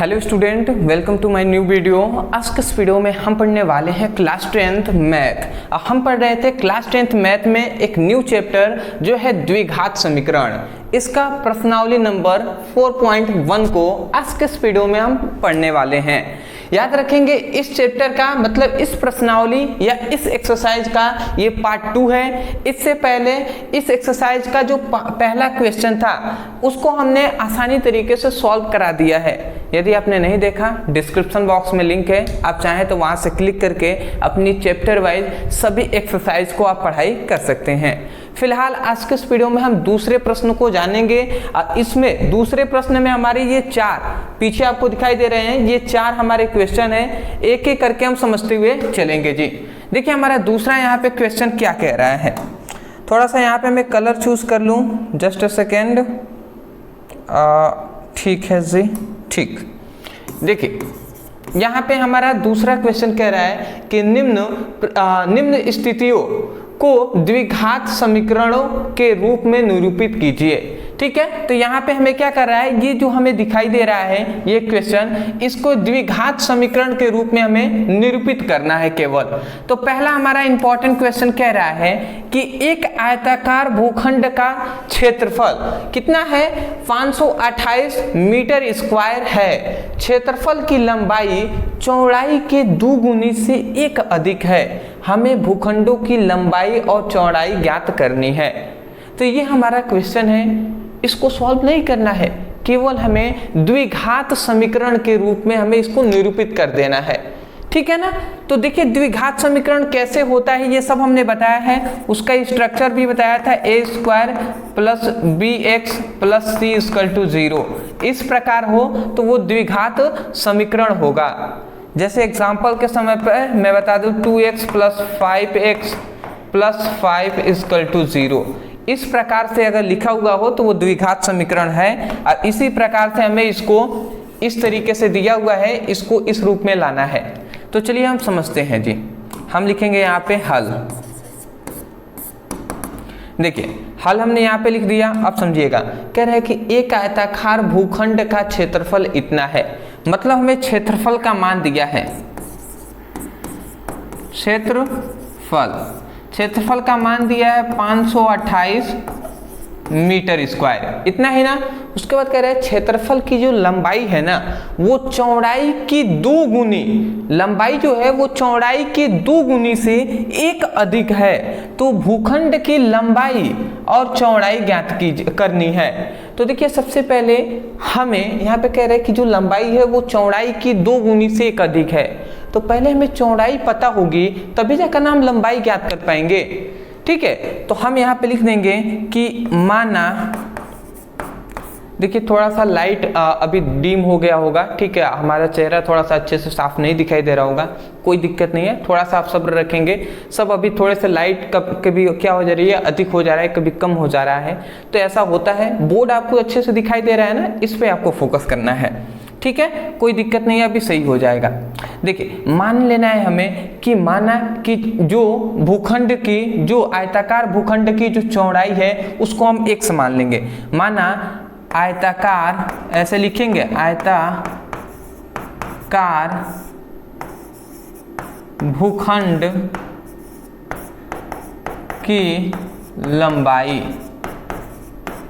Hello student, welcome to my new video. आज के इस वीडियो में हम पढ़ने वाले हैं क्लास 10th मैथ। हम पढ़ रहे थे क्लास 10th मैथ में एक न्यू चैप्टर जो है द्विघात समीकरण। इसका प्रश्नावली नंबर 4.1 को आज के इस वीडियो में हम पढ़ने वाले हैं। याद रखेंगे इस चैप्टर का मतलब इस प्रश्नावली या इस एक्सरसाइज का ये पार्ट 2 है। इससे पहले इस एक्सरसाइज का जो पहला क्वेश्चन था उसको हमने आसानी तरीके से सॉल्व करा दिया है। यदि आपने नहीं देखा, डिस्क्रिप्शन बॉक्स में लिंक है, आप चाहें तो वहां से क्लिक करके अपनी चैप्टर वाइज सभी एक्सरसाइज को आप पढ़ाई कर सकते हैं। फिलहाल आज के इस वीडियो में हम दूसरे प्रश्न को जानेंगे। इसमें दूसरे प्रश्न में हमारे ये 4 पीछे आपको दिखाई दे रहे हैं, ये 4 हमारे क्वेश्चन है। एक एक करके हम समझते हुए चलेंगे जी। देखिए हमारा दूसरा यहाँ पे क्वेश्चन क्या कह रहा है। थोड़ा सा यहाँ पे मैं कलर चूज कर लूँ, जस्ट अ सेकेंड। ठीक है जी, ठीक। देखिए यहाँ पे हमारा दूसरा क्वेश्चन कह रहा है कि निम्न स्थितियों को द्विघात समीकरणों के रूप में निरूपित कीजिए। ठीक है, तो यहाँ पे हमें क्या कर रहा है, ये जो हमें दिखाई दे रहा है ये क्वेश्चन, इसको द्विघात समीकरण के रूप में हमें निरूपित करना है केवल। तो पहला हमारा इंपॉर्टेंट क्वेश्चन कह रहा है कि एक आयताकार भूखंड का क्षेत्रफल कितना है, 528 मीटर स्क्वायर है। क्षेत्रफल की लंबाई चौड़ाई के दुगुनी से 1 अधिक है। हमें भूखंडों की लंबाई और चौड़ाई ज्ञात करनी है। तो ये हमारा क्वेश्चन है, इसको सॉल्व नहीं करना है, केवल हमें द्विघात समीकरण के रूप में हमें इसको निरूपित कर देना है। ठीक है ना। तो देखिए द्विघात समीकरण कैसे होता है ये सब हमने बताया है, उसका स्ट्रक्चर भी बताया था, a² + bx + c = 0। इस प्रकार हो तो वो द्विघात समीकरण होगा। जैसे एग्जाम्पल के समय पर मैं बता दूं 2x + 5x + 5 = 0। इस प्रकार से अगर लिखा हुआ हो तो वो द्विघात समीकरण है। और इसी प्रकार से हमें इसको इस तरीके से दिया हुआ है, इसको इस रूप में लाना है। तो चलिए हम समझते हैं जी। हम लिखेंगे यहाँ पे हल। देखिए हल हमने यहाँ पे लिख दिया। अब समझिएगा, कह रहे हैं कि एक आयताकार भूखंड का क्षेत्रफल इतना है, मतलब हमें क्षेत्रफल का मान दिया है। क्षेत्रफल का मान दिया है 528 मीटर स्क्वायर, इतना ही ना। उसके बाद कह रहे हैं क्षेत्रफल की जो लंबाई है ना वो चौड़ाई की 2 गुनी, लंबाई जो है वो चौड़ाई की 2 गुनी से 1 अधिक है। तो भूखंड की लंबाई और चौड़ाई ज्ञात करनी है। तो देखिए सबसे पहले हमें यहाँ पे कह रहे हैं कि जो लंबाई है वो चौड़ाई की 2 गुनी से 1 अधिक है। तो पहले हमें चौड़ाई पता होगी तभी जाकर हम लंबाई ज्ञात कर पाएंगे। ठीक है, तो हम यहाँ पे लिख देंगे कि माना, देखिए थोड़ा सा लाइट अभी डीम हो गया होगा। ठीक है, हमारा चेहरा थोड़ा सा अच्छे से साफ नहीं दिखाई दे रहा होगा, कोई दिक्कत नहीं है, थोड़ा सा आप सब्र रखेंगे। सब अभी थोड़े से लाइट कभी क्या हो जा रही है, अधिक हो जा रहा है, कभी कम हो जा रहा है, तो ऐसा होता है। बोर्ड आपको अच्छे से दिखाई दे रहा है ना, इस पर आपको फोकस करना है। ठीक है, कोई दिक्कत नहीं है, अभी सही हो जाएगा। देखिए मान लेना है हमें कि माना कि जो भूखंड की, जो आयताकार भूखंड की जो चौड़ाई है उसको हम x मान लेंगे। माना आयताकार, ऐसे लिखेंगे, आयताकार भूखंड की लंबाई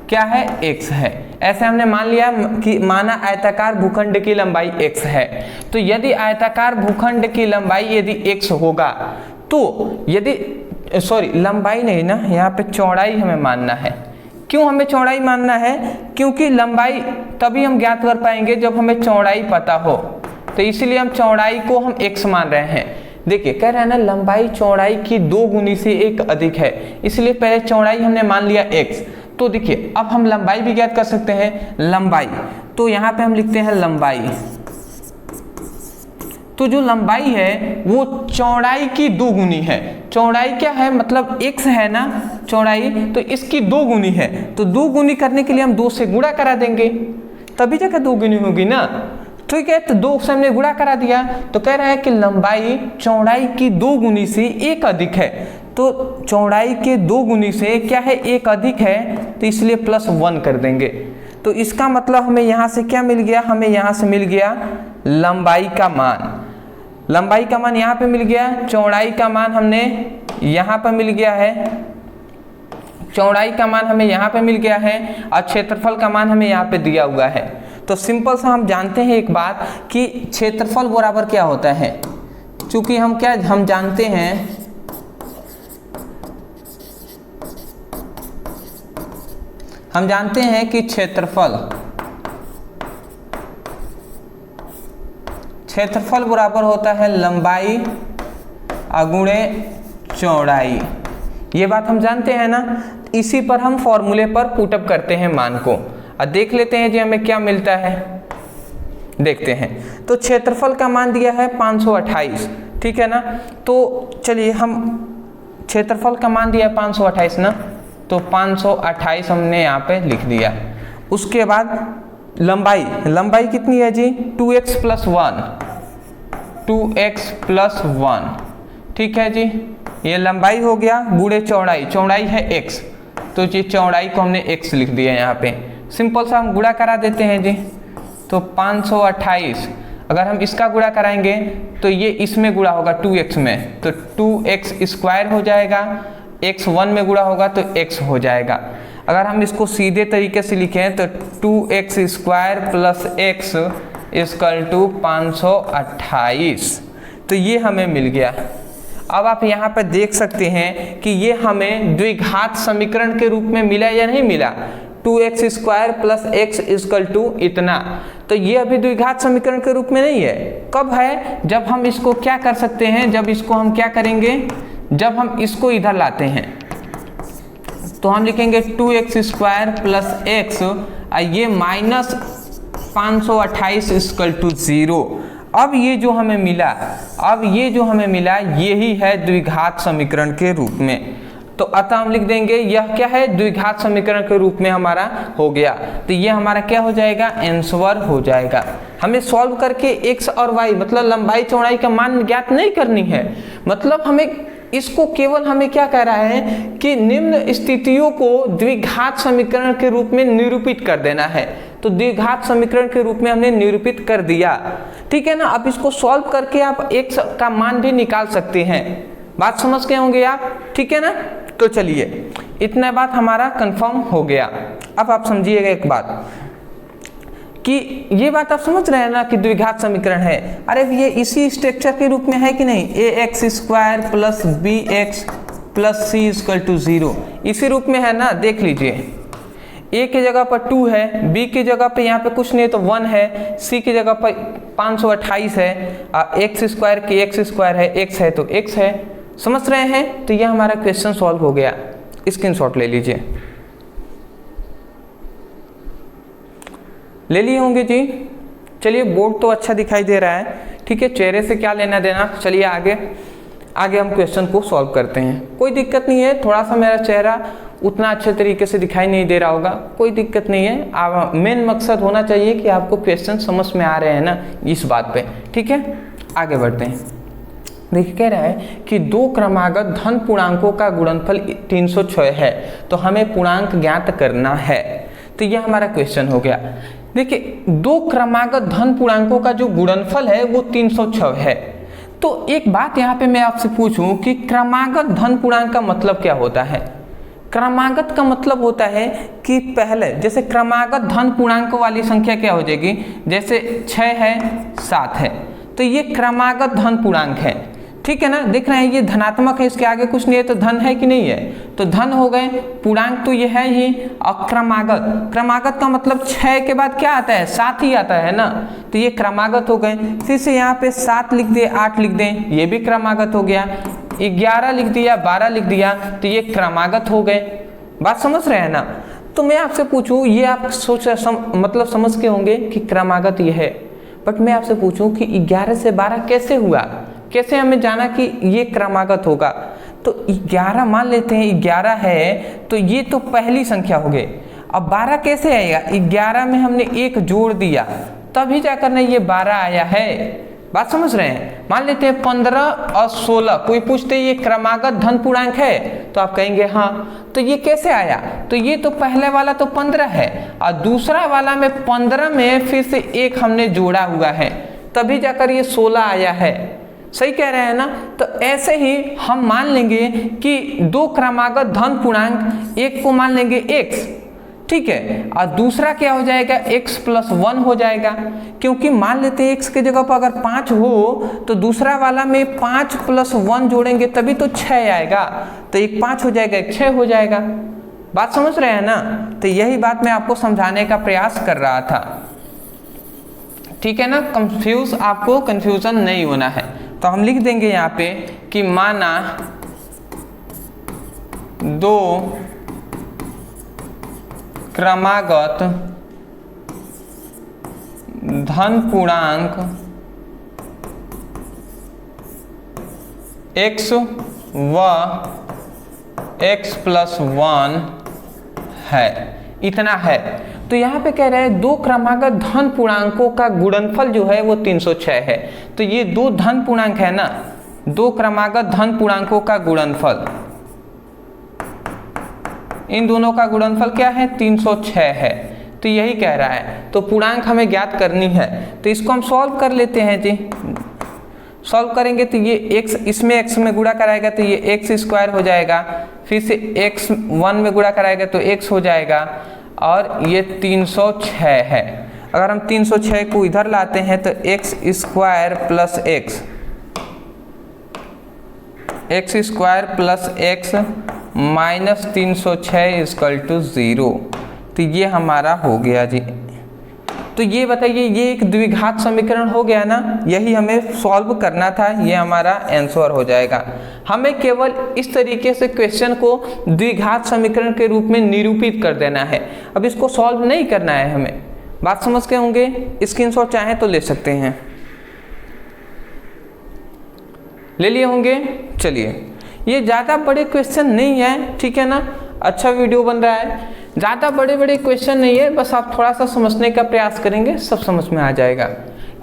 क्या है, x है। ऐसे हमने मान लिया कि माना आयताकार भूखंड की लंबाई x है। तो यदि आयताकार भूखंड की लंबाई यदि x होगा तो यदि लंबाई नहीं ना, यहाँ पे चौड़ाई हमें मानना है। क्यों हमें चौड़ाई मानना है? क्योंकि लंबाई तभी हम ज्ञात कर पाएंगे जब हमें चौड़ाई पता हो। तो इसीलिए हम चौड़ाई को हम x मान रहे हैं। देखिए कह रहे हैं ना लंबाई चौड़ाई की 2 गुनी से 1 अधिक है, इसलिए पहले चौड़ाई हमने मान लिया x। तो देखिए अब हम लंबाई भी ज्ञात कर सकते हैं, लंबाई। तो यहाँ पे हम लिखते हैं लंबाई। तो जो लंबाई है वो चौड़ाई की 2 गुनी है। चौड़ाई क्या है, मतलब x है ना चौड़ाई, तो इसकी 2 गुनी है। तो 2 गुनी करने के लिए हम 2 से गुणा करा देंगे, तभी जाकर 2 गुनी होगी ना। ठीक है, तो 2 से हमने गुणा करा दिया। तो कह रहा है कि लंबाई चौड़ाई की 2 गुनी से 1 अधिक है। तो चौड़ाई के 2 गुनी से क्या है, 1 अधिक है, तो इसलिए +1 कर देंगे। तो इसका मतलब हमें यहाँ से क्या मिल गया, हमें यहाँ से मिल गया लंबाई का मान, लंबाई का मान यहाँ पे मिल गया, चौड़ाई का मान हमने यहाँ पर मिल गया है, चौड़ाई का मान हमें यहाँ पे मिल गया है और क्षेत्रफल का मान हमें यहाँ पे दिया हुआ है। तो सिंपल सा हम जानते हैं एक बात कि क्षेत्रफल बराबर क्या होता है, चूंकि हम जानते हैं कि क्षेत्रफल बराबर होता है लंबाई गुणे चौड़ाई। ये बात हम जानते हैं ना, इसी पर हम फॉर्मूले पर पुटअप करते हैं मान को और देख लेते हैं जी हमें क्या मिलता है, देखते हैं। तो क्षेत्रफल का मान दिया है 528, ठीक है ना। तो चलिए हम क्षेत्रफल का मान दिया है 528 ना, तो 528 हमने यहाँ पे लिख दिया। उसके बाद लंबाई कितनी है जी, 2x + 1, ठीक है जी। ये लंबाई हो गया, गुणे चौड़ाई है x, तो जी चौड़ाई को हमने x लिख दिया यहाँ पे। सिंपल सा हम गुणा करा देते हैं जी, तो 528 अगर हम इसका गुणा कराएंगे तो ये इसमें गुणा होगा 2x में, तो 2x² हो जाएगा, x 1 में गुणा होगा तो x हो जाएगा। अगर हम इसको सीधे तरीके से लिखें तो 2x² + x = 528, तो ये हमें मिल गया। अब आप यहाँ पर देख सकते हैं कि ये हमें द्विघात समीकरण के रूप में मिला या नहीं मिला, 2x² + x = इतना। तो ये अभी द्विघात समीकरण के रूप में नहीं है, कब है, जब हम इसको क्या कर सकते हैं, जब इसको हम क्या करेंगे, जब हम इसको इधर लाते हैं तो हम लिखेंगे 2x² + x ये -528 = 0। अब ये जो हमें मिला यही है द्विघात समीकरण के रूप में। तो अतः हम लिख देंगे यह क्या है, द्विघात समीकरण के रूप में हमारा हो गया। तो ये हमारा क्या हो जाएगा, आंसर हो जाएगा। हमें सॉल्व करके x और y मतलब लंबाई चौड़ाई का मान ज्ञात नहीं करनी है, मतलब हमें इसको केवल हमें क्या कह रहा है कि निम्न स्थितियों को द्विघात समीकरण के रूप में निरूपित कर देना है। तो द्विघात समीकरण के रूप में हमने निरूपित कर दिया, ठीक है ना। अब इसको सॉल्व करके आप x का मान भी निकाल सकते हैं, बात समझ गए होंगे आप, ठीक है ना। तो चलिए इतना बात हमारा कंफर्म हो गया। अब आप समझिएगा एक बात कि ये बात आप समझ रहे हैं ना कि द्विघात समीकरण है, अरे ये इसी स्ट्रक्चर के रूप में है कि नहीं, ax² + bx + c = 0, इसी रूप में है ना। देख लीजिए a की जगह पर 2 है, b की जगह पे यहाँ पे कुछ नहीं है तो 1 है, c की जगह पर 528 है, x² की x² है, x है तो x है, समझ रहे हैं। तो ये हमारा क्वेश्चन सॉल्व हो गया, स्क्रीनशॉट ले लीजिए, ले लिए होंगे जी। चलिए बोर्ड तो अच्छा दिखाई दे रहा है, ठीक है, चेहरे से क्या लेना देना। चलिए आगे हम क्वेश्चन को सॉल्व करते हैं, कोई दिक्कत नहीं है। थोड़ा सा मेरा चेहरा उतना अच्छे तरीके से दिखाई नहीं दे रहा होगा, कोई दिक्कत नहीं है। आप मेन मकसद होना चाहिए कि आपको क्वेश्चन समझ में आ रहे हैं ना, इस बात पे, ठीक है। आगे बढ़ते हैं। देखिए कह रहा है कि दो क्रमागत धन पूर्णांकों का गुणनफल 306 है, तो हमें पूर्णांक ज्ञात करना है। तो यह हमारा क्वेश्चन हो गया। देखिए दो क्रमागत धन पूर्णांकों का जो गुणनफल है वो 306 है। तो एक बात यहाँ पे मैं आपसे पूछूं कि क्रमागत धन पूर्णांक का मतलब क्या होता है। क्रमागत का मतलब होता है कि पहले जैसे क्रमागत धन पूर्णांक वाली संख्या क्या हो जाएगी, जैसे 6 है 7 है, तो ये क्रमागत धन पूर्णांक है, ठीक है ना। देख रहे हैं ये धनात्मक है, इसके आगे कुछ नहीं है तो धन है कि नहीं है, तो धन हो गए। पूर्णांक तो ये है ही। और क्रमागत का मतलब 6 के बाद क्या आता है, 7 ही आता है ना, तो ये क्रमागत हो गए। फिर से यहाँ पे 7 लिख दे, 8 लिख दें, ये भी क्रमागत हो गया। 11 लिख दिया, 12 लिख दिया, तो ये क्रमागत हो गए। बात समझ रहे हैं ना। तो मैं आपसे पूछूं, ये आप मतलब समझ के होंगे कि क्रमागत ये है, बट मैं आपसे पूछूं कि 11 से 12 कैसे हुआ, कैसे हमें जाना कि ये क्रमागत होगा। तो 11 मान लेते हैं, 11 है तो ये तो पहली संख्या हो गई। अब 12 कैसे आएगा, 11 में हमने 1 जोड़ दिया तभी जाकर ना ये 12 आया है, बात समझ रहे हैं। मान लेते हैं 15 और 16, कोई पूछते ये क्रमागत धन पूर्णांक है तो आप कहेंगे हाँ। तो ये कैसे आया, तो ये तो पहले वाला तो 15 है और दूसरा वाला में 15 में फिर से एक हमने जोड़ा हुआ है, तभी जाकर ये 16 आया है। सही कह रहे हैं ना। तो ऐसे ही हम मान लेंगे कि दो क्रमागत धन पूर्णांक, एक को मान लेंगे x, ठीक है, और दूसरा क्या हो जाएगा x + 1 हो जाएगा, क्योंकि मान लेते हैं x के जगह पर अगर 5 हो तो दूसरा वाला में 5 + 1 जोड़ेंगे तभी तो 6 आएगा, तो एक 5 हो जाएगा, एक 6 हो जाएगा। बात समझ रहे हैं ना। तो यही बात मैं आपको समझाने का प्रयास कर रहा था, ठीक है ना। आपको कंफ्यूजन नहीं होना है। तो हम लिख देंगे यहाँ पे कि माना दो क्रमागत धन पूर्णांक x व x + 1 है, इतना है। तो यहाँ पे कह रहे हैं दो क्रमागत धन पूर्णांकों का गुणनफल जो है वो 306 है। तो ये दो धन पूर्णांक है ना, दो क्रमागत धन पूर्णांकों का गुणनफल, इन दोनों का गुणनफल क्या है 306 है। तो यही कह रहा है। तो पूर्णांक हमें ज्ञात करनी है, तो इसको हम सॉल्व कर लेते हैं जी। सॉल्व करेंगे तो ये x, इसमें x में गुणा कराएगा तो ये x² हो जाएगा, फिर से x 1 में गुणा कराएगा तो x हो जाएगा, और ये 306 है। अगर हम 306 को इधर लाते हैं तो x² + x माइनस 306 = 0। तो ये हमारा हो गया जी। तो ये बताइए, ये एक द्विघात समीकरण हो गया ना, यही हमें सॉल्व करना था, ये हमारा आंसर हो जाएगा। हमें केवल इस तरीके से क्वेश्चन को द्विघात समीकरण के रूप में निरूपित कर देना है, अब इसको सॉल्व नहीं करना है हमें। बात समझ के होंगे, स्क्रीनशॉट चाहे तो ले सकते हैं, ले लिए होंगे। चलिए, ये ज़्यादा बड़े क्वेश्चन नहीं है, ठीक है ना, अच्छा वीडियो बन रहा है, ज़्यादा बड़े बड़े क्वेश्चन नहीं है, बस आप थोड़ा सा समझने का प्रयास करेंगे सब समझ में आ जाएगा।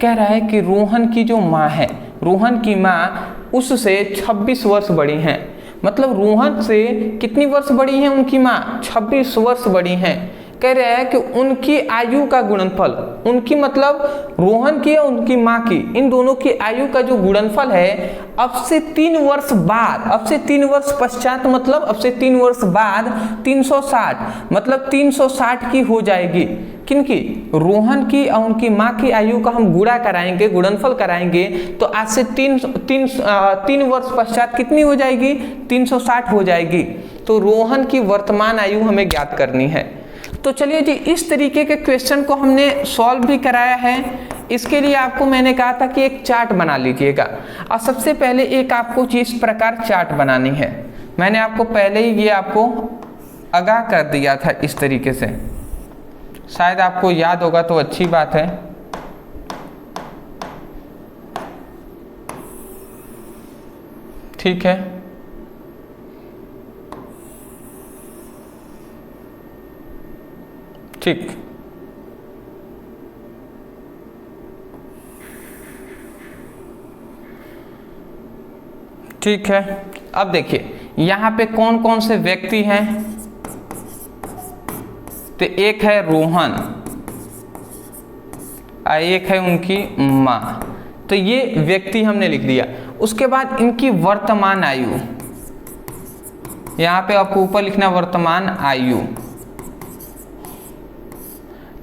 कह रहा है कि रोहन की जो माँ है, रोहन की माँ उससे 26 वर्ष बड़ी हैं, मतलब रोहन से कितनी वर्ष बड़ी हैं उनकी माँ, 26 वर्ष बड़ी हैं। कह रहा है कि उनकी आयु का गुणनफल, उनकी मतलब रोहन की और उनकी माँ की, इन दोनों की आयु का जो गुणनफल है अब से 3 वर्ष बाद, अब से 3 वर्ष पश्चात, मतलब अब से 3 वर्ष बाद 360, मतलब 360 की हो जाएगी। किनकी, रोहन की और उनकी माँ की आयु का हम गुणा कराएंगे, गुणनफल कराएंगे, तो आज से 3 वर्ष पश्चात कितनी हो जाएगी, 360 हो जाएगी। तो रोहन की वर्तमान आयु हमें ज्ञात करनी है। तो चलिए जी, इस तरीके के क्वेश्चन को हमने सॉल्व भी कराया है। इसके लिए आपको मैंने कहा था कि एक चार्ट बना लीजिएगा, और सबसे पहले एक आपको इस प्रकार चार्ट बनानी है। मैंने आपको पहले ही ये आपको आगाह कर दिया था इस तरीके से, शायद आपको याद होगा तो अच्छी बात है। ठीक है, ठीक, ठीक है। अब देखिए यहाँ पे कौन कौन से व्यक्ति हैं, तो एक है रोहन और एक है उनकी माँ, तो ये व्यक्ति हमने लिख दिया। उसके बाद इनकी वर्तमान आयु, यहाँ पे आपको ऊपर लिखना वर्तमान आयु,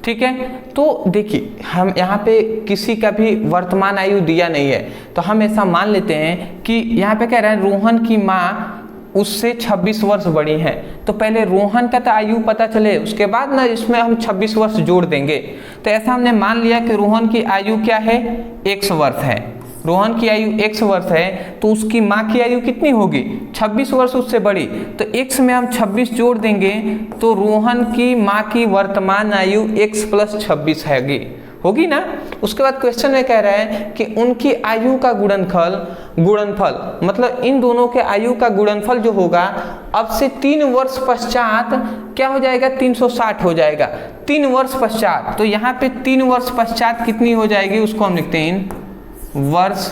ठीक है। तो देखिए हम यहाँ पे किसी का भी वर्तमान आयु दिया नहीं है, तो हम ऐसा मान लेते हैं कि यहाँ पे कह रहे हैं रोहन की माँ उससे 26 वर्ष बड़ी हैं, तो पहले रोहन का तो आयु पता चले, उसके बाद ना इसमें हम 26 वर्ष जोड़ देंगे। तो ऐसा हमने मान लिया कि रोहन की आयु क्या है, 100 वर्ष है। रोहन की आयु 100 वर्ष है, तो उसकी माँ की आयु कितनी होगी, 26 वर्ष उससे बड़ी, तो x में हम 26 जोड़ देंगे, तो रोहन की माँ की वर्तमान आयु x + 26 होगी ना। उसके बाद क्वेश्चन में कह रहा है कि उनकी आयु का गुणनफल मतलब इन दोनों के आयु का गुणनफल जो होगा अब से 3 वर्ष पश्चात क्या हो जाएगा, 360 हो जाएगा 3 वर्ष पश्चात। तो यहाँ पे 3 वर्ष पश्चात कितनी हो जाएगी, उसको हम लिखते हैं वर्ष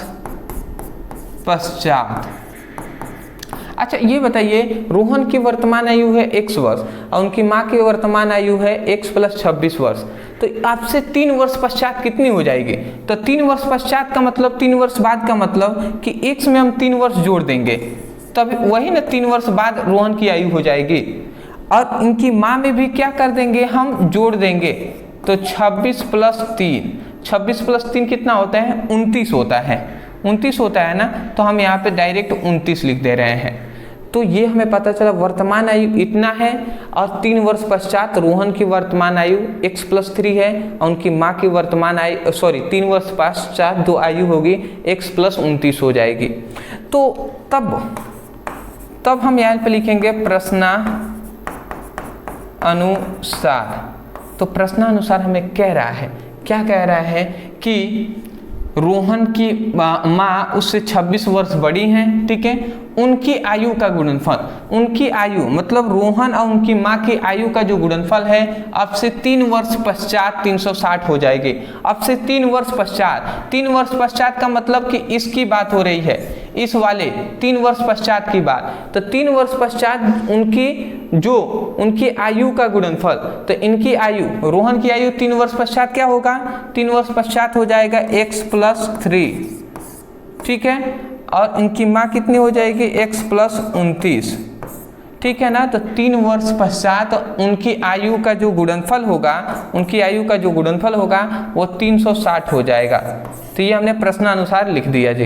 पश्चात। अच्छा ये बताइए, रोहन की वर्तमान आयु है x वर्ष और उनकी माँ की वर्तमान आयु है x + 26 वर्ष, तो आपसे 3 वर्ष पश्चात कितनी हो जाएगी? तो 3 वर्ष पश्चात का मतलब 3 वर्ष बाद का मतलब कि x में हम 3 वर्ष जोड़ देंगे, तब वही ना 3 वर्ष बाद रोहन की आयु हो जाएगी। और इनकी माँ में भी क्या कर देंगे, हम जोड़ देंगे, तो 26 + 3 कितना होता है? 29 होता है, 29 होता है ना, तो हम यहाँ पे डायरेक्ट 29 लिख दे रहे हैं। तो ये हमें पता चला वर्तमान आयु इतना है और 3 वर्ष पश्चात रोहन की वर्तमान आयु x + 3 है और उनकी माँ की वर्तमान आयु 3 वर्ष पश्चात जो आयु होगी x + 29 हो जाएगी। तो तब हम यहाँ पे लिखेंगे प्रश्नानुसार। तो प्रश्नानुसार हमें कह रहा है, क्या कह रहा है कि रोहन की माँ उससे 26 वर्ष बड़ी हैं, ठीक है, उनकी आयु का गुणनफल, उनकी आयु मतलब रोहन और उनकी माँ की आयु का जो गुणनफल है अब से 3 वर्ष पश्चात 360 हो जाएगी। अब से 3 वर्ष पश्चात, 3 वर्ष पश्चात का मतलब कि इसकी बात हो रही है, इस वाले 3 वर्ष पश्चात की बात। तो 3 वर्ष पश्चात उनकी आयु का गुणनफल, तो इनकी आयु, रोहन की आयु 3 वर्ष पश्चात क्या होगा? 3 वर्ष पश्चात हो जाएगा x + 3, ठीक है, और इनकी माँ कितनी हो जाएगी? x + 29, ठीक है ना। तो 3 वर्ष पश्चात उनकी आयु का जो गुणनफल होगा, उनकी आयु का जो गुणनफल होगा वो 360 हो जाएगा। तो ये हमने प्रश्नानुसार लिख दिया जी।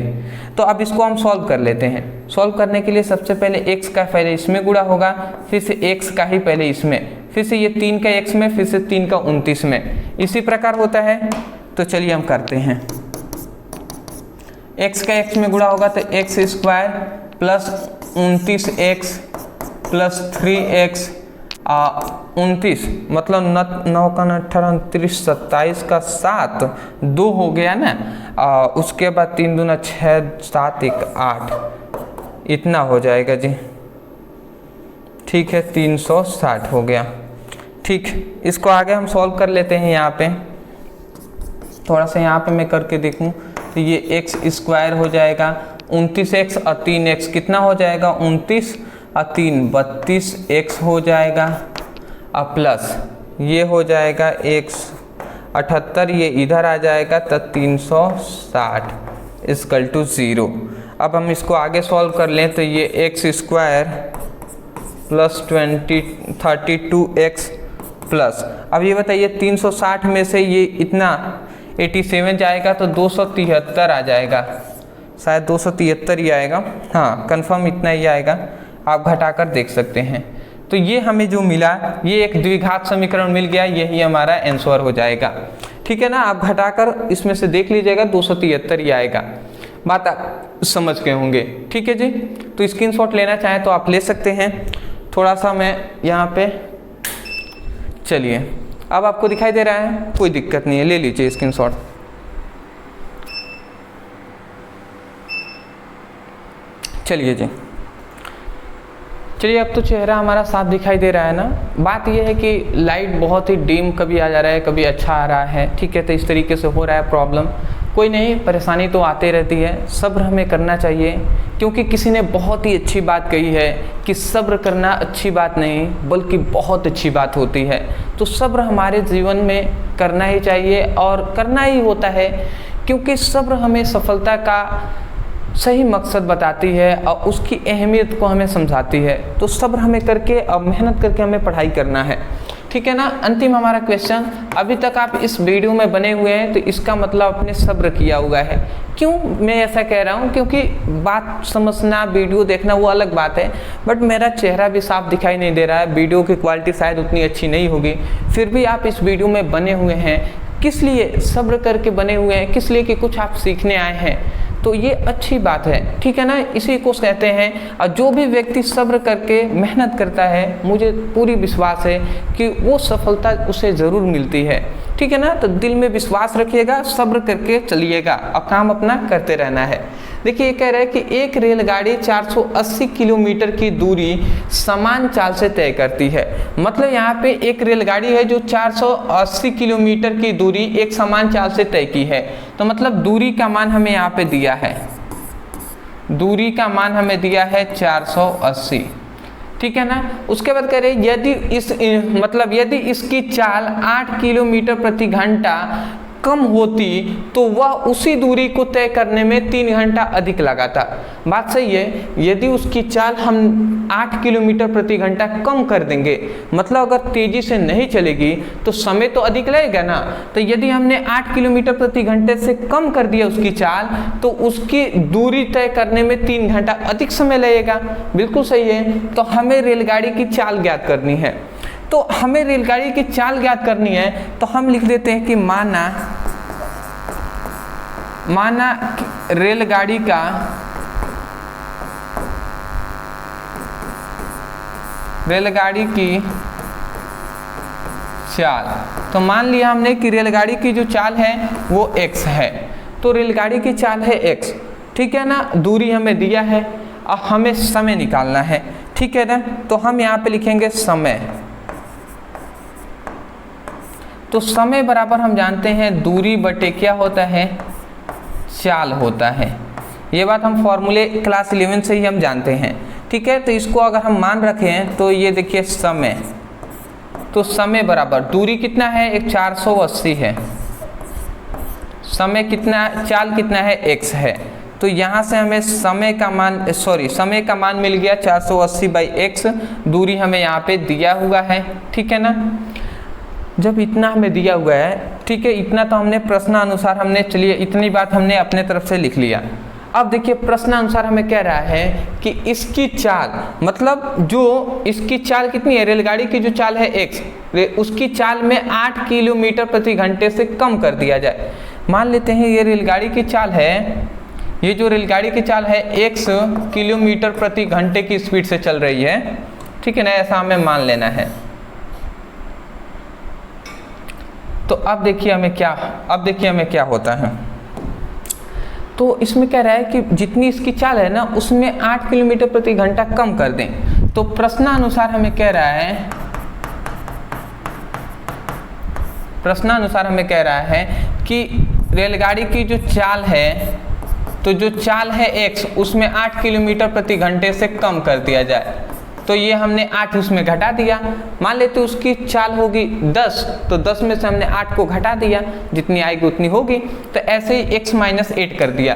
तो अब इसको हम सॉल्व कर लेते हैं। सॉल्व करने के लिए सबसे पहले x का पहले इसमें गुणा होगा, फिर से x का ही पहले इसमें, फिर से ये 3 का x में, फिर से 3 का 29 में, इसी प्रकार होता है। तो चलिए हम करते हैं। x का x में गुणा होगा तो x² + 29x + 3x 29 मतलब 9 का 18 29 27 का 7 2 हो गया ना। उसके बाद 3 दूना 6 7 1 8 इतना हो जाएगा जी, ठीक है, 360 हो गया। ठीक, इसको आगे हम सॉल्व कर लेते हैं। यहाँ पे थोड़ा सा यहाँ पे मैं करके देखूँ तो ये x² हो जाएगा 29x और 3x कितना हो जाएगा? 29 और 3 32x हो जाएगा और प्लस ये हो जाएगा 178, ये इधर आ जाएगा तो 360 = 0। अब हम इसको आगे सॉल्व कर लें तो ये x² + 32x प्लस, अब ये बताइए 360 में से ये इतना 87 जाएगा तो 273 आ जाएगा, शायद 273 ही आएगा, हाँ कंफर्म इतना ही आएगा, आप घटाकर देख सकते हैं। तो ये हमें जो मिला ये एक द्विघात समीकरण मिल गया, यही हमारा आंसर हो जाएगा, ठीक है ना। आप घटाकर इसमें से देख लीजिएगा 273 ही आएगा, बात आप समझ गए होंगे, ठीक है जी। तो स्क्रीनशॉट लेना चाहें तो आप ले सकते हैं। थोड़ा सा मैं यहाँ पे, चलिए अब आपको दिखाई दे रहा है, कोई दिक्कत नहीं है, ले लीजिए स्क्रीनशॉट। चलिए जी, चलिए अब तो चेहरा हमारा साफ दिखाई दे रहा है ना। बात यह है कि लाइट बहुत ही डिम कभी आ जा रहा है, कभी अच्छा आ रहा है, ठीक है, तो इस तरीके से हो रहा है प्रॉब्लम। कोई नहीं, परेशानी तो आती रहती है, सब्र हमें करना चाहिए, क्योंकि किसी ने बहुत ही अच्छी बात कही है कि सब्र करना अच्छी बात नहीं बल्कि बहुत अच्छी बात होती है। तो सब्र हमारे जीवन में करना ही चाहिए और करना ही होता है, क्योंकि सब्र हमें सफलता का सही मकसद बताती है और उसकी अहमियत को हमें समझाती है। तो सब्र हमें करके और मेहनत करके हमें पढ़ाई करना है, ठीक है ना। अंतिम हमारा क्वेश्चन, अभी तक आप इस वीडियो में बने हुए हैं तो इसका मतलब आपने सब्र किया हुआ है। क्यों मैं ऐसा कह रहा हूँ? क्योंकि बात समझना, वीडियो देखना वो अलग बात है, बट मेरा चेहरा भी साफ दिखाई नहीं दे रहा है, वीडियो की क्वालिटी शायद उतनी अच्छी नहीं होगी, फिर भी आप इस वीडियो में बने हुए हैं। किस लिए सब्र करके बने हुए हैं? किस लिए कि कुछ आप सीखने आए हैं, तो ये अच्छी बात है, ठीक है ना। इसी को कहते हैं, और जो भी व्यक्ति सब्र करके मेहनत करता है, मुझे पूरी विश्वास है कि वो सफलता उसे ज़रूर मिलती है। ठीक है ना। तो दिल में विश्वास रखिएगा, सब्र करके चलिएगा और काम अपना करते रहना है। देखिए ये कह रहा है कि एक रेलगाड़ी 480 किलोमीटर की दूरी समान चाल से तय करती है। मतलब यहाँ पे एक रेलगाड़ी है जो 480 किलोमीटर की दूरी एक समान चाल से तय की है। तो मतलब दूरी का मान हमें यहाँ पे दिया है, दूरी का मान हमें दिया है 480, ठीक है ना। उसके बाद कह रहे यदि इसकी चाल 8 किलोमीटर प्रति घंटा कम होती तो वह उसी दूरी को तय करने में 3 घंटा अधिक लगाता। बात सही है, यदि उसकी चाल हम 8 किलोमीटर प्रति घंटा कम कर देंगे, मतलब अगर तेजी से नहीं चलेगी तो समय तो अधिक लगेगा ना। तो यदि हमने 8 किलोमीटर प्रति घंटे से कम कर दिया उसकी चाल, तो उसकी दूरी तय करने में 3 घंटा अधिक समय लगेगा। बिल्कुल सही है। तो हमें रेलगाड़ी की चाल ज्ञात करनी है। तो हमें रेलगाड़ी की चाल ज्ञात करनी है, तो हम लिख देते हैं कि माना रेलगाड़ी का की चाल, तो मान लिया हमने कि रेलगाड़ी की जो चाल है वो x है। तो रेलगाड़ी की चाल है x, ठीक है ना। दूरी हमें दिया है, अब हमें समय निकालना है, ठीक है ना। तो हम यहाँ पे लिखेंगे समय। तो समय बराबर हम जानते हैं दूरी बटे क्या होता है, चाल होता है। ये बात हम फॉर्मूले क्लास 11 से ही हम जानते हैं, ठीक है। तो इसको अगर हम मान रखें तो ये देखिए समय, तो समय बराबर दूरी कितना है, एक 480 है, समय कितना, चाल कितना है, x है। तो यहाँ से हमें समय का मान मिल गया 480/x, दूरी हमें यहाँ पे दिया हुआ है, ठीक है ना। जब इतना हमें दिया हुआ है, ठीक है, इतना तो हमने प्रश्नानुसार हमने, चलिए इतनी बात हमने अपने तरफ से लिख लिया। अब देखिए प्रश्नानुसार हमें कह रहा है कि इसकी चाल, मतलब जो इसकी चाल कितनी है, रेलगाड़ी की जो चाल है x, उसकी चाल में 8 किलोमीटर प्रति घंटे से कम कर दिया जाए। मान लेते हैं ये रेलगाड़ी की चाल है, ये जो रेलगाड़ी की चाल है x किलोमीटर प्रति घंटे की स्पीड से चल रही है, ठीक है ना, ऐसा हमें मान लेना है। तो अब देखिए हमें क्या होता है। तो इसमें कह रहा है कि जितनी इसकी चाल है ना उसमें 8 किलोमीटर प्रति घंटा कम कर दें। तो प्रश्नानुसार हमें कह रहा है कि रेलगाड़ी की जो चाल है, तो जो चाल है x, उसमें 8 किलोमीटर प्रति घंटे से कम कर दिया जाए। तो ये हमने 8 उसमें घटा दिया। मान लेते उसकी चाल होगी 10, तो 10 में से हमने 8 को घटा दिया, जितनी आएगी उतनी होगी। तो ऐसे ही x - 8 कर दिया।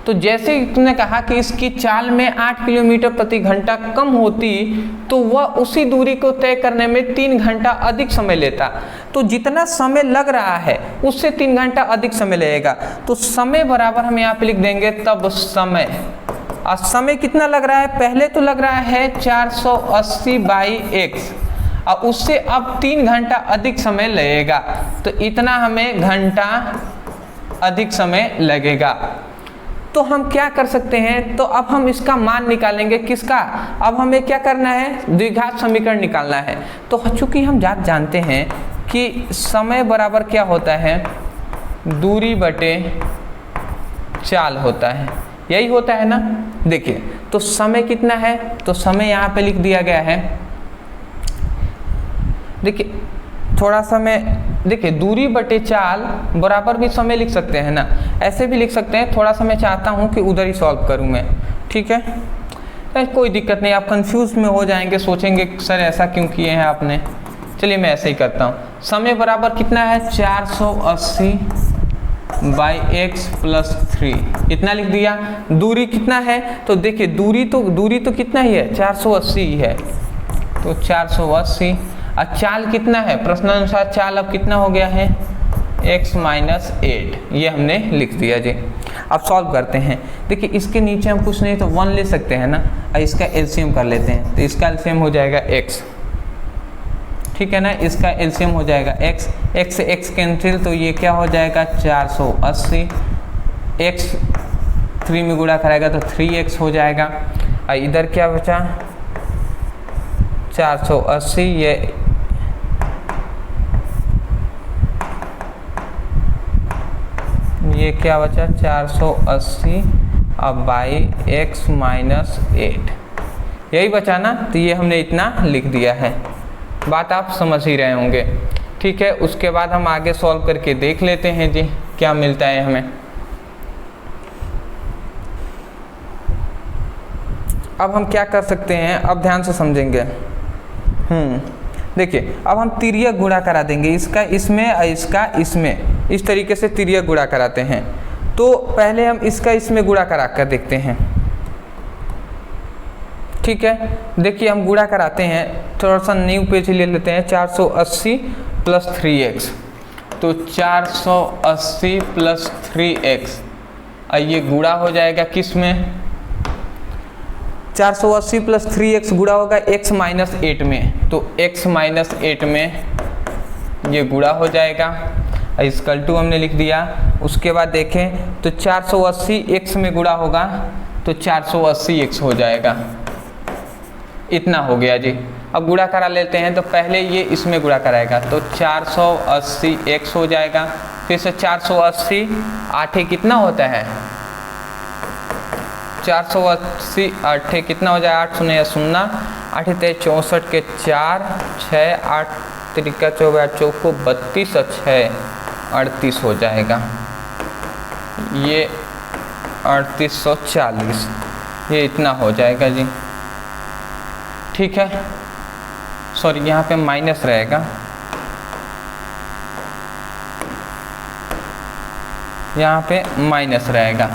तो जैसे ही तुमने कहा कि इसकी चाल में 8 किलोमीटर प्रति घंटा कम होती तो वह उसी दूरी को तय करने में 3 घंटा अधिक समय लेता। तो जितना समय लग रहा है उससे 3 घंटा अधिक समय लगेगा। तो समय बराबर हम यहाँ पे लिख देंगे तब समय। और समय कितना लग रहा है, पहले तो लग रहा है 480/x, और उससे अब 3 घंटा अधिक समय लगेगा। तो इतना हमें घंटा अधिक समय लगेगा। तो हम क्या कर सकते हैं, तो अब हम इसका मान निकालेंगे, किसका, अब हमें क्या करना है, द्विघात समीकरण निकालना है। तो चूंकि हम जानते हैं कि समय बराबर क्या होता है, दूरी बटे चाल होता है, यही होता है ना। देखिए तो समय कितना है, तो समय यहाँ पे लिख दिया गया है। देखिए थोड़ा समय, देखिए दूरी बटे चाल बराबर भी समय लिख सकते हैं ना, ऐसे भी लिख सकते हैं। थोड़ा सा मैं चाहता हूँ कि उधर ही सॉल्व करूँ मैं, ठीक है। कोई दिक्कत नहीं, आप कंफ्यूज में हो जाएंगे, सोचेंगे सर ऐसा क्यों किए हैं आपने। चलिए मैं ऐसे ही करता हूँ। समय बराबर कितना है, 480/x + 3, इतना लिख दिया। दूरी कितना है, तो देखिए दूरी तो कितना ही है, 480 ही है, तो 480। और चाल कितना है, प्रश्नानुसार चाल अब कितना हो गया है, x - 8, ये हमने लिख दिया जी। अब सॉल्व करते हैं। देखिए इसके नीचे हम कुछ नहीं तो 1 ले सकते हैं ना, और इसका एलसीएम कर लेते हैं। तो इसका एलसीएम हो जाएगा x, ठीक है ना, इसका एलसीएम हो जाएगा x से x कैंसिल, तो ये क्या हो जाएगा 480, x 3 में गुणा कराएगा तो 3x हो जाएगा। और इधर क्या बचा, 480, ये ये क्या बचा 480 अब बाई x माइनस 8, यही बचा ना। तो ये हमने इतना लिख दिया है, बात आप समझ ही रहे होंगे। ठीक है, उसके बाद हम आगे सॉल्व करके देख लेते हैं जी क्या मिलता है हमें। अब हम क्या कर सकते हैं, अब ध्यान से समझेंगे। देखिए अब हम तिर्यक गुणा करा देंगे, इसका इसमें और इसका इसमें, इस तरीके से तिर्यक गुणा कराते हैं। तो पहले हम इसका इसमें गुणा करा कर देखते हैं। ठीक है, देखिए हम गुणा कराते हैं, थोड़ा सा न्यू पेज ले लेते हैं। 480 प्लस 3x, तो 480 प्लस 3x, ये गुणा हो जाएगा किस में, 480 प्लस 3x गुणा होगा x माइनस 8 में, तो x माइनस 8 में ये गुणा हो जाएगा, इसकल टू हमने लिख दिया। उसके बाद देखें तो 480 x में गुणा होगा तो 480 x हो जाएगा, इतना हो गया जी। अब गुणा करा लेते हैं, तो पहले ये इसमें गुणा कराएगा तो 480 x हो जाएगा, फिर से 480 8 कितना होता है 480 8 कितना हो जाएगा, 8 शून्य 0, 8 64 के 4 6 8 तरीका 24 चौको 32 और 6 38 हो जाएगा, ये 3840, ये इतना हो जाएगा जी। ठीक है, सॉरी यहाँ पे माइनस रहेगा, यहाँ पे माइनस रहेगा।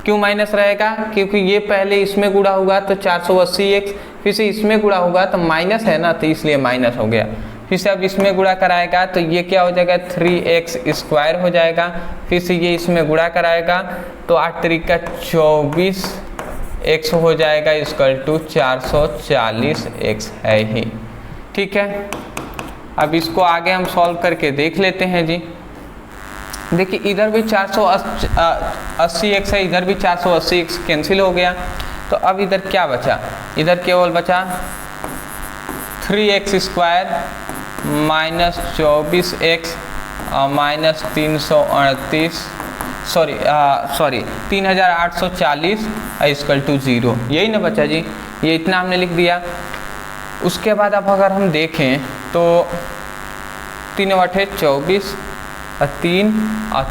क्यों माइनस रहेगा, क्योंकि ये पहले इसमें गुणा होगा तो 480x, फिर से इसमें गुणा होगा तो माइनस है ना, तो इसलिए माइनस हो गया। फिर से अब इसमें गुणा कराएगा तो ये क्या हो जाएगा 3x स्क्वायर हो जाएगा, फिर से ये इसमें गुणा कराएगा तो 8 तरीका 24x हो जाएगा, इक्वल टू 440x है ही। ठीक है, अब इसको आगे हम सॉल्व करके देख लेते हैं जी। देखिए इधर भी 480x है, इधर भी 480x कैंसिल हो गया, तो अब इधर क्या बचा, इधर केवल बचा 3x square minus 24x minus 338 sorry 3840 equal to 0, यही ना बचा जी, ये इतना हमने लिख दिया। उसके बाद अब अगर हम देखें तो 3 8 24 और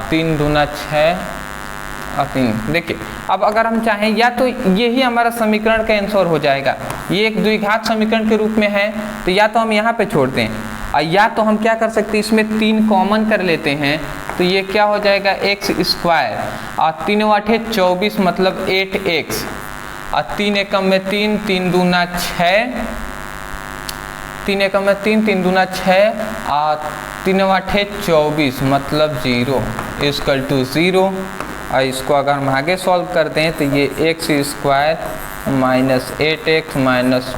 3 दूना 6 और 3। देखिए अब अगर हम चाहें या तो यही हमारा समीकरण का आंसर हो जाएगा, ये एक द्विघात समीकरण के रूप में है, तो या तो हम यहाँ पे छोड़ दें और या तो हम क्या कर सकते हैं इसमें 3 कॉमन कर लेते हैं, तो ये क्या हो जाएगा x स्क्वायर और 3 8 24 मतलब 8x और 3 एकम में 3 3 दूना 6 3 एकम में 3 3 दूना 6 और 3 8 24 मतलब 0 इक्वल टू 0। और इसको अगर हम आगे सॉल्व करते हैं तो ये x square minus 8x minus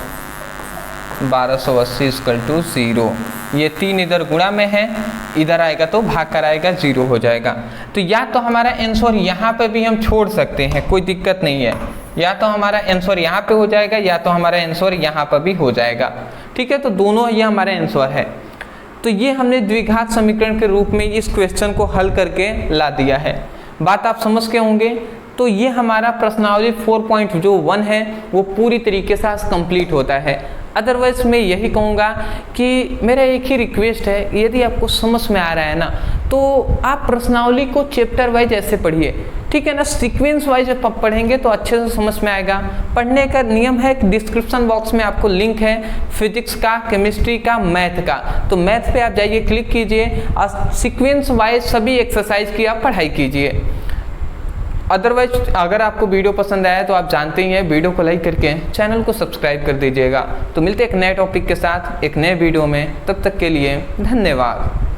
1280 equal to 0, ये 3 इधर गुणा में है, इधर आएगा तो भाग कर आएगा 0 हो जाएगा। तो या तो हमारा आंसर यहाँ पे भी हम छोड़ सकते हैं, कोई दिक्कत नहीं है, या तो हमारा आंसर यहाँ पे हो जाएगा या तो हमारा आंसर यहाँ पर भी हो जाएगा। ठीक है, तो दोनों ये हमारा आंसर है। तो ये हमने द्विघात समीकरण के रूप में इस क्वेश्चन को हल करके ला दिया है, बात आप समझ के होंगे। तो ये हमारा प्रश्नावली 4.1 है वो पूरी तरीके से कंप्लीट होता है। अदरवाइज मैं यही कहूँगा कि मेरा एक ही रिक्वेस्ट है, यदि आपको समझ में आ रहा है ना तो आप प्रश्नावली को चैप्टर वाइज ऐसे पढ़िए, ठीक है ना, सीक्वेंस वाइज पढ़ेंगे तो अच्छे से समझ में आएगा। पढ़ने का नियम है कि डिस्क्रिप्शन बॉक्स में आपको लिंक है फिजिक्स का, केमिस्ट्री का, मैथ का, तो मैथ पे आप जाइए, क्लिक कीजिए और सीक्वेंस वाइज सभी एक्सरसाइज की आप पढ़ाई कीजिए। अदरवाइज अगर आपको वीडियो पसंद आया तो आप जानते ही हैं, वीडियो को लाइक करके चैनल को सब्सक्राइब कर दीजिएगा। तो मिलते हैं एक नए टॉपिक के साथ एक नए वीडियो में, तब तक के लिए धन्यवाद।